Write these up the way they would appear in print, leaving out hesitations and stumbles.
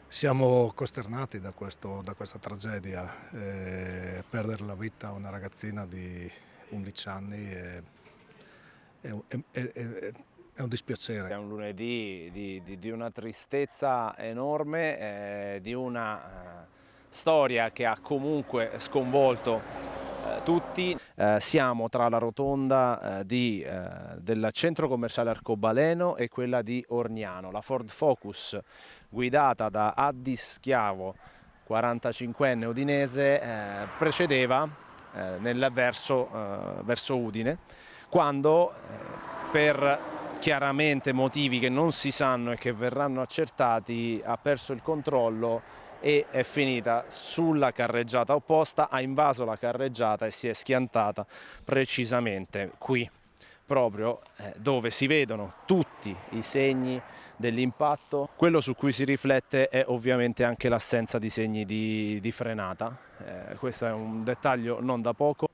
Siamo costernati da questa tragedia. Perdere la vita a una ragazzina di 11 anni è un È dispiacere. un lunedì di una tristezza enorme, di una storia che ha comunque sconvolto tutti. Siamo tra la rotonda del centro commerciale Arcobaleno e quella di Orniano. La Ford Focus, guidata da Addi Schiavo, 45enne udinese, precedeva verso Udine, quando per chiaramente motivi che non si sanno e che verranno accertati ha perso il controllo e è finita sulla carreggiata opposta, ha invaso la carreggiata e si è schiantata precisamente qui, proprio dove si vedono tutti i segni dell'impatto. Quello su cui si riflette è ovviamente anche l'assenza di segni di frenata. Questo è un dettaglio non da poco.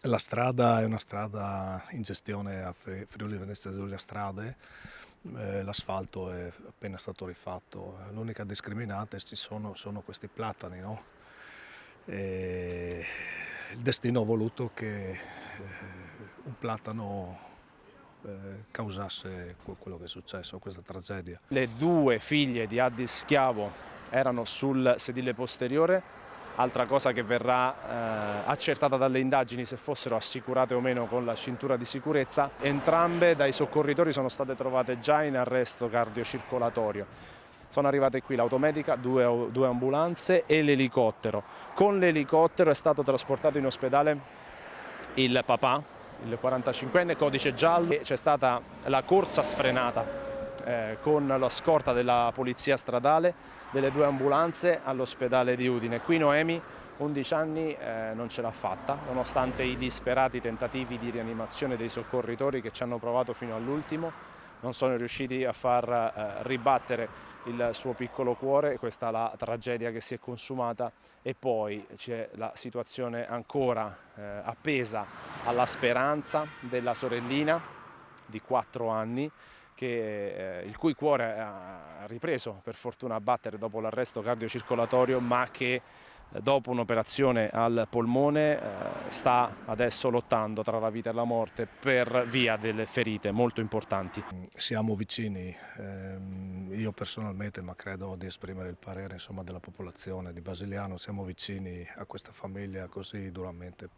La strada è una strada in gestione a Friuli Venezia Giulia Strade, l'asfalto è appena stato rifatto, l'unica discriminante sono questi platani, no? Il destino ha voluto che un platano causasse quello che è successo, questa tragedia. Le due figlie di Addis Schiavo erano sul sedile posteriore. Altra cosa che verrà accertata dalle indagini, se fossero assicurate o meno con la cintura di sicurezza. Entrambe dai soccorritori sono state trovate già in arresto cardiocircolatorio. Sono arrivate qui l'automedica, due ambulanze e l'elicottero. Con l'elicottero è stato trasportato in ospedale il papà, il 45enne, codice giallo. C'è stata la corsa sfrenata con la scorta della polizia stradale, delle due ambulanze all'ospedale di Udine. Qui Noemi, 11 anni, non ce l'ha fatta, nonostante i disperati tentativi di rianimazione dei soccorritori che ci hanno provato fino all'ultimo. Non sono riusciti a far ribattere il suo piccolo cuore. Questa è la tragedia che si è consumata, e poi c'è la situazione ancora appesa alla speranza della sorellina di 4 anni, il cui cuore ha ripreso per fortuna a battere dopo l'arresto cardiocircolatorio, ma che dopo un'operazione al polmone sta adesso lottando tra la vita e la morte per via delle ferite molto importanti. Siamo vicini, io personalmente, ma credo di esprimere il parere, insomma, della popolazione di Basiliano, siamo vicini a questa famiglia così duramente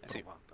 provata.